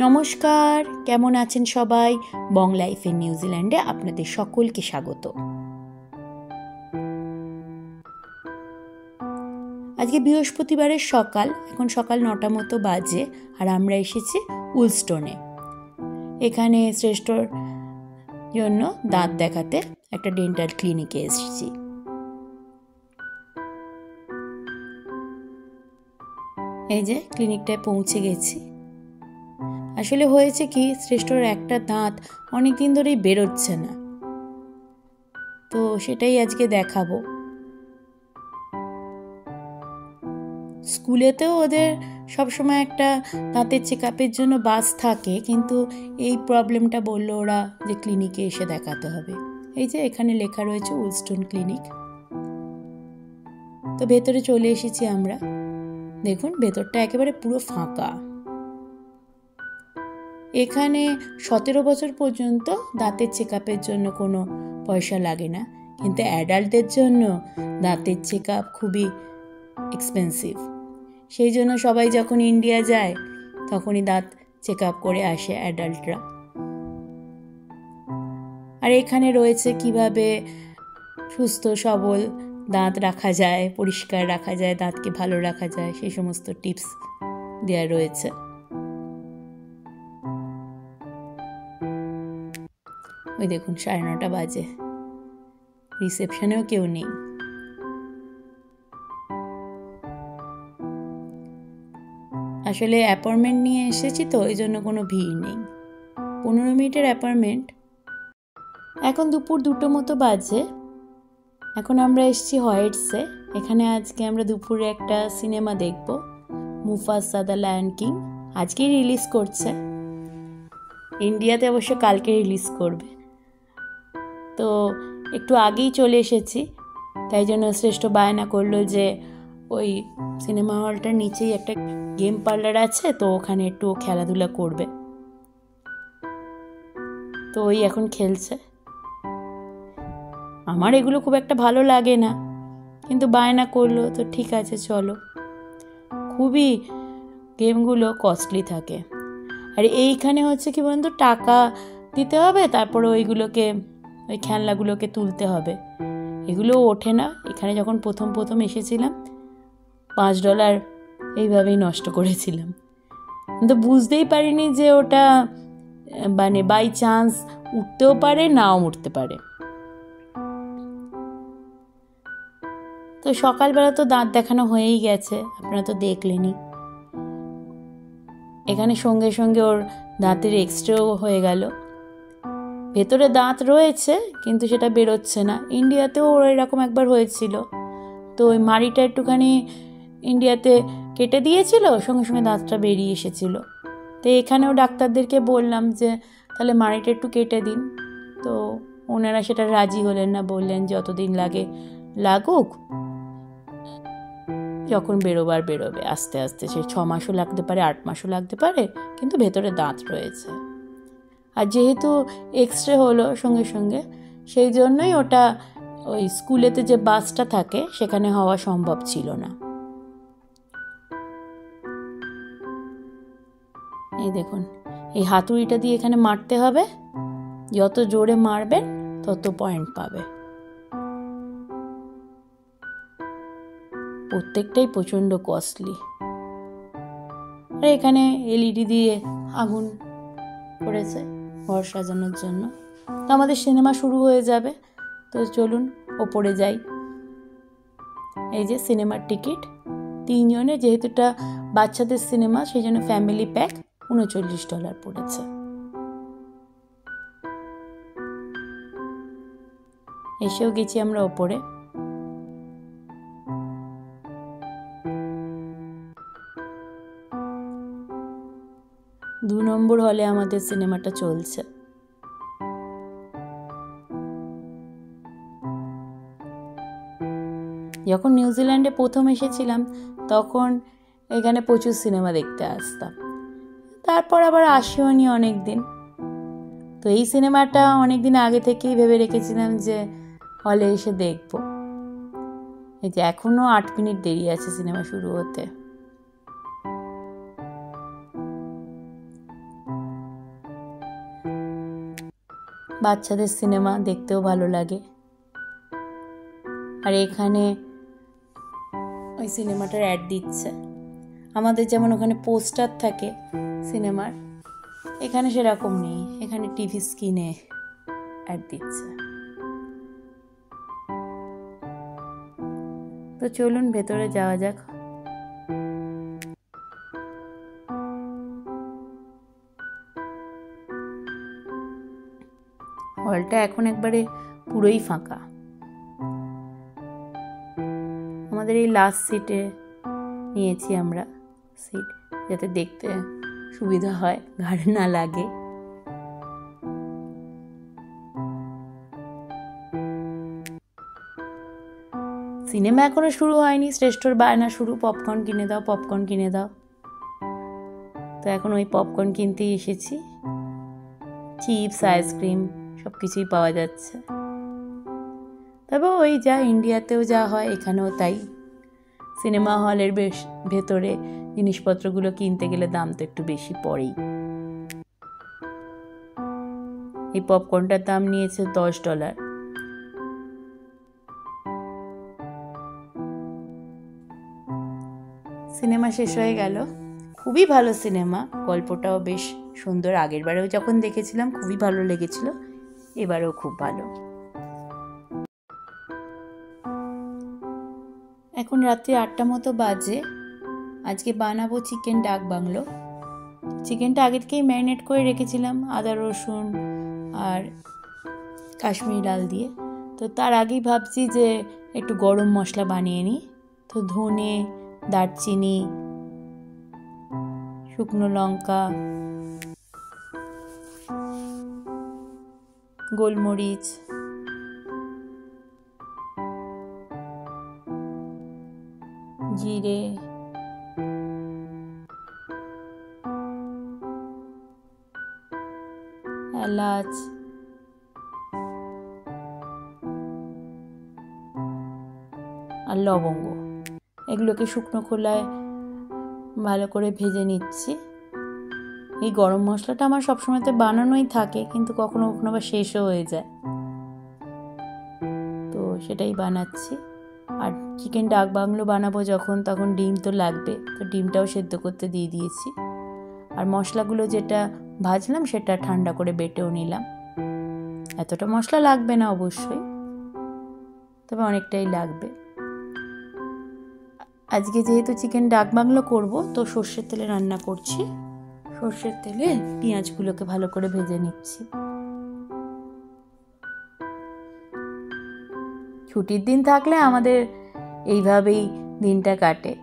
নমস্কার, কেমন আছেন সবাই? বং লাইফ ইন নিউজিল্যান্ডে আপনাদের সকলকে স্বাগত। আজকে বৃহস্পতিবারের সকাল, এখন সকাল 9টা মতো বাজে, আর আমরা এসেছি উলস্টোনে। এখানে শ্রেষ্ঠর জন্য দাঁত দেখাতে একটা ডেন্টাল ক্লিনিকে এসেছি। এই যে ক্লিনিকটায় পৌঁছে গেছি। আসলে হয়েছে কি, শ্রেষ্ঠর একটা দাঁত অনেক দিন ধরেই বেরোচ্ছে না, তো সেটাই আজকে দেখাবো। স্কুলেতেও ওদের সবসময় একটা দাঁতের চেক আপের জন্য বাস থাকে, কিন্তু এই প্রবলেমটা বললো ওরা যে ক্লিনিকে এসে দেখাতে হবে। এই যে এখানে লেখা রয়েছে উলস্টোন ক্লিনিক। তো ভেতরে চলে এসেছি আমরা। দেখুন ভেতরটা একেবারে পুরো ফাঁকা। এখানে 17 বছর পর্যন্ত দাঁতের চেক আপের জন্য কোনো পয়সা লাগে না, কিন্তু অ্যাডাল্টদের জন্য দাঁতের চেক আপ খুবই এক্সপেন্সিভ। সেই জন্য সবাই যখন ইন্ডিয়া যায় তখনই দাঁত চেক আপ করে আসে অ্যাডাল্টরা। আর এখানে রয়েছে কিভাবে সুস্থ সবল দাঁত রাখা যায়, পরিষ্কার রাখা যায়, দাঁতকে ভালো রাখা যায়, সেই সমস্ত টিপস দেওয়া রয়েছে। ওই দেখুন 9:30 বাজে, রিসেপশনেও কেউ নেই। আসলে অ্যাপয়েন্টমেন্ট নিয়ে এসেছি তো, এই জন্য কোনো ভিড় নেই। 15 মিনিটের অ্যাপয়েন্টমেন্ট। এখন দুপুর 2টো মতো বাজে। এখন আমরা এসেছি হয়েটসে। এখানে আজকে আমরা দুপুরে একটা সিনেমা দেখব, মুফাসা দ্য লায়ন কিং। আজকেই রিলিজ করছে, ইন্ডিয়াতে অবশ্য কালকে রিলিজ করবে। তো একটু আগেই চলে এসেছি, তাই জন্য শ্রেষ্ঠ বায়না করলো যে ওই সিনেমা হলটার নিচেই একটা গেম পার্লার আছে, তো ওখানে একটু খেলাধুলা করবে। তো ওই এখন খেলছে। আমার এগুলো খুব একটা ভালো লাগে না, কিন্তু বায়না করলো তো ঠিক আছে চলো। খুবই গেমগুলো কস্টলি থাকে, আর এইখানে হচ্ছে কি বলুন তো, টাকা দিতে হবে, তারপরে ওই খেলনাগুলোকে তুলতে হবে। এগুলো ওঠে না। এখানে যখন প্রথম এসেছিলাম $5 এইভাবেই নষ্ট করেছিলাম, কিন্তু বুঝতেই পারিনি যে ওটা মানে বাই চান্স উঠতেও পারে, নাও উঠতে পারে। তো সকালবেলা তো দাঁত দেখানো হয়েই গেছে, আপনারা তো দেখলেনই। এখানে সঙ্গে সঙ্গে ওর দাঁতের এক্সরেও হয়ে গেল। ভেতরে দাঁত রয়েছে কিন্তু সেটা বেরোচ্ছে না। ইন্ডিয়াতেও ওর এরকম একবার হয়েছিল, তো ওই মাড়িটা একটুখানি ইন্ডিয়াতে কেটে দিয়েছিল, সঙ্গে সঙ্গে দাঁতটা বেরিয়ে এসেছিল। তো এখানেও ডাক্তারদেরকে বললাম যে তাহলে মাড়িটা একটু কেটে দিন, তো ওনারা সেটা রাজি হলেন না, বললেন যতদিন লাগে লাগুক, যখন বেরোবে আস্তে আস্তে। সে 6 মাসও লাগতে পারে, 8 মাসও লাগতে পারে, কিন্তু ভেতরে দাঁত রয়েছে। আর যেহেতু এক্সরে হলো সঙ্গে সঙ্গে, সেই জন্যই ওটা ওই স্কুলেতে যে বাসটা থাকে সেখানে হওয়া সম্ভব ছিল না। এই দেখুন, এই হাতুড়িটা দিয়ে এখানে মারতে হবে, যত জোরে মারবেন তত পয়েন্ট পাবে। প্রত্যেকটাই প্রচণ্ড কস্টলি। আর এখানে এলইডি দিয়ে আগুন করেছে ঘর সাজানোর জন্য। তো আমাদের সিনেমা শুরু হয়ে যাবে, তো চলুন ওপরে যাই। এই যে সিনেমার টিকিট 3 জনের, যেহেতু এটা বাচ্চাদের সিনেমা সেই জন্য ফ্যামিলি প্যাক $39 পড়েছে। এসেও গেছি আমরা ওপরে। দু নম্বর হলে আমাদের সিনেমাটা চলছে। যখন নিউজিল্যান্ডে প্রথম এসেছিলাম তখন এখানে প্রচুর সিনেমা দেখতে আসতাম, তারপর আবার আসিও নি অনেক দিন। তো এই সিনেমাটা অনেক দিন আগে থেকেই ভেবে রেখেছিলাম যে হলে এসে দেখব। এই যে এখনো 8 মিনিট দেরি আছে সিনেমা শুরু হতে। বাচ্চাদের সিনেমা, দেখতেও ভালো লাগে। আর এখানে ওই সিনেমাটার অ্যাড দিচ্ছে। আমাদের যেমন ওখানে পোস্টার থাকে সিনেমার, এখানে সেরকম নেই, এখানে টিভি স্ক্রিনে অ্যাড দিচ্ছে। তো চলুন ভেতরে যাওয়া যাক। হলটা এখন একবারে পুরোই ফাঁকা। আমাদের এই লাস্ট সিটে নিয়েছি আমরা সিট, যাতে দেখতে সুবিধা হয়, ঘাড়ে না লাগে। সিনেমা এখনো শুরু হয়নি, শ্রেষ্ঠর বায়না শুরু, পপকর্ন কিনে দাও, পপকর্ন কিনে দাও। তো এখন ওই পপকর্ন কিনতেই এসেছি। চিপস, আইসক্রিম সব কিছুই পাওয়া যাচ্ছে। তবে ওই যা ইন্ডিয়াতেও যা হয় এখানেও তাই। সিনেমা হলের ভেতরে জিনিসপত্রগুলো কিনতে গেলে দাম তো একটু বেশি পড়েই। এই পপকর্নটার দাম নিয়েছে $10। সিনেমা শেষ হয়ে গেল। খুবই ভালো সিনেমা, গল্পটাও বেশ সুন্দর। আগের বারেও যখন দেখেছিলাম খুবই ভালো লেগেছিল, এবারেও খুব ভালো। এখন রাত্রি 8টা মতো বাজে। আজকে বানাবো চিকেন ডাক বাংলো। চিকেনটা আগে থেকেই ম্যারিনেট করে রেখেছিলাম আদা রসুন আর কাশ্মীরি লাল দিয়ে। তো তার আগেই ভাবছি যে একটু গরম মশলা বানিয়ে নিই। তো ধনে, দারচিনি, শুকনো লঙ্কা, গোলমরিচ, জিরে, এলাচ, আর লবঙ্গ, এগুলোকে শুকনো খোলায় ভালো করে ভেজে নিচ্ছি। এই গরম মশলাটা আমার সবসময়তে বানানোই থাকে, কিন্তু কখনো কখনো আবার শেষও হয়ে যায়, তো সেটাই বানাচ্ছি। আর চিকেন ডাক বাংলো বানাবো যখন, তখন ডিম তো লাগবে, তো ডিমটাও সেদ্ধ করতে দিয়ে দিয়েছি। আর মশলাগুলো যেটা ভাজলাম সেটা ঠান্ডা করে বেটেও নিলাম। এতটা মশলা লাগবে না অবশ্যই, তবে অনেকটাই লাগবে। আজকে যেহেতু চিকেন ডাক বাংলো করবো, তো সর্ষের তেলে রান্না করছি। সর্ষের তেলে পেঁয়াজগুলোকে ভালো করে ভেজে নিচ্ছি। ছুটির দিন থাকলে আমাদের এইভাবেই দিনটা কাটে।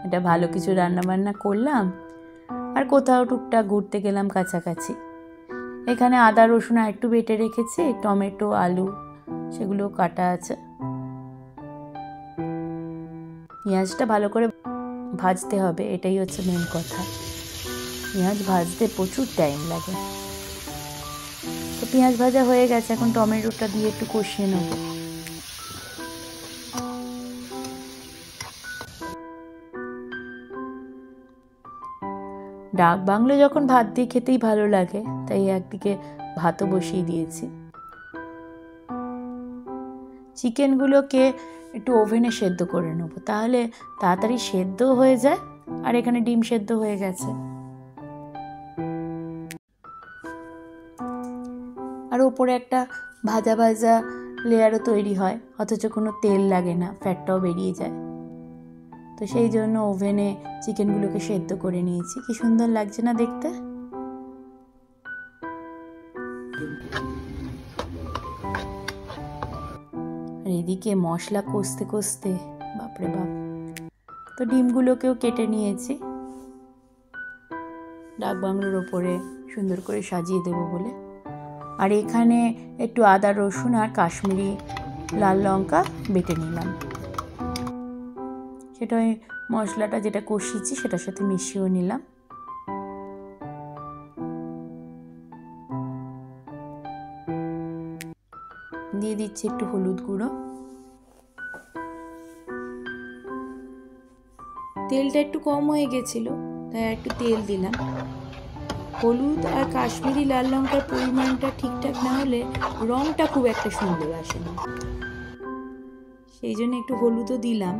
এটা ভালো কিছু রান্না বান্না করলাম, আর কোথাও টুকটাক ঘুরতে গেলাম কাছাকাছি। এখানে আদা রসুন আর একটু বেটে রেখেছি, টমেটো, আলু সেগুলো কাটা আছে। পেঁয়াজটা ভালো করে ভাজতে হবে, এটাই হচ্ছে মেন কথা। পেঁয়াজ ভাজতে প্রচুর টাইম লাগে। তো পেঁয়াজ ভাজা হয়ে গেছে, এখন টমেটোটা দিয়ে একটু কষিয়ে নেব। ডাক বাংলো যখন ভাত দিয়ে খেতেই ভালো লাগে, তাই একদিকে ভাতও বসিয়ে দিয়েছি। চিকেনগুলোকে একটু ওভেনে সেদ্ধ করে নেবো, তাহলে তাড়াতাড়ি সেদ্ধ হয়ে যায়। আর এখানে ডিম সেদ্ধ হয়ে গেছে। আর ওপরে একটা ভাজা ভাজা লেয়ারও তৈরি হয়, অথচ কোনো তেল লাগে না, ফ্যাটটাও বেরিয়ে যায়। তো সেই জন্য ওভেনে চিকেনগুলোকে সেদ্ধ করে নিয়েছি। কি সুন্দর লাগছে না দেখতে? আর এদিকে মশলা কষতে কষতে বাপরে বাপ। তো ডিমগুলোকেও কেটে নিয়েছি ডাক বাংলোর ওপরে সুন্দর করে সাজিয়ে দেবো বলে। আর এখানে একটু আদা রসুন আর কাশ্মীরি লাল লঙ্কা বেটে নিলাম, সেটা ওই মশলাটা যেটা কষিয়েছি সেটার সাথে মিশিয়েও নিলাম। দিয়ে দিচ্ছি একটু হলুদ গুঁড়ো। তেলটা একটু কম হয়ে গেছিল, তাই একটু তেল দিলাম। হলুদ আর কাশ্মীরি লাল লঙ্কার পরিমাণটা ঠিকঠাক না হলে রঙটা খুব একটা সুন্দর আসে না, সেই জন্য একটু হলুদও দিলাম।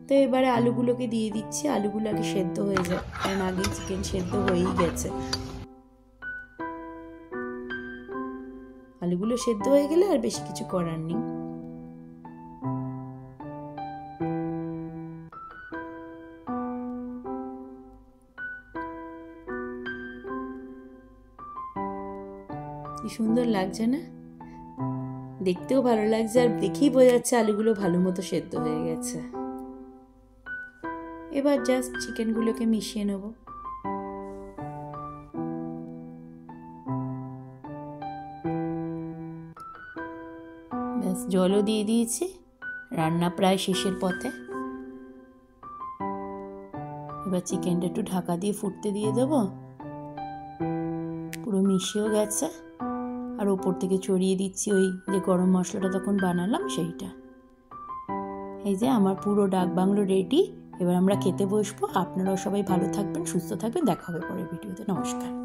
তো এবারে আলুগুলোকে দিয়ে দিচ্ছি, আলুগুলো আগে সেদ্ধ হয়ে যায়, কারণ আগেই চিকেন সেদ্ধ হয়েই গেছে। আলুগুলো সেদ্ধ হয়ে গেলে আর বেশি কিছু করার নেই। কি সুন্দর লাগছে না? দেখতেও ভালো লাগছে, আর দেখেই বোঝা যাচ্ছে আলুগুলো ভালো মতো সেদ্ধ হয়ে গেছে। এবার জাস্ট চিকেনগুলোকে মিশিয়ে নেব। ব্যাস, জলও দিয়ে দিয়েছি, রান্না প্রায় শেষের পথে। এবার চিকেনটা একটু ঢাকা দিয়ে ফুটতে দিয়ে দেবো। পুরো মিশিয়েও গেছে, আর ওপর থেকে ছড়িয়ে দিচ্ছি ওই যে গরম মশলাটা তখন বানালাম সেইটা। এই যে আমার পুরো ডাক বাংলো রেডি। এবার আমরা খেতে বসবো। আপনারাও সবাই ভালো থাকবেন, সুস্থ থাকবেন। দেখা হবে পরের ভিডিওতে। নমস্কার।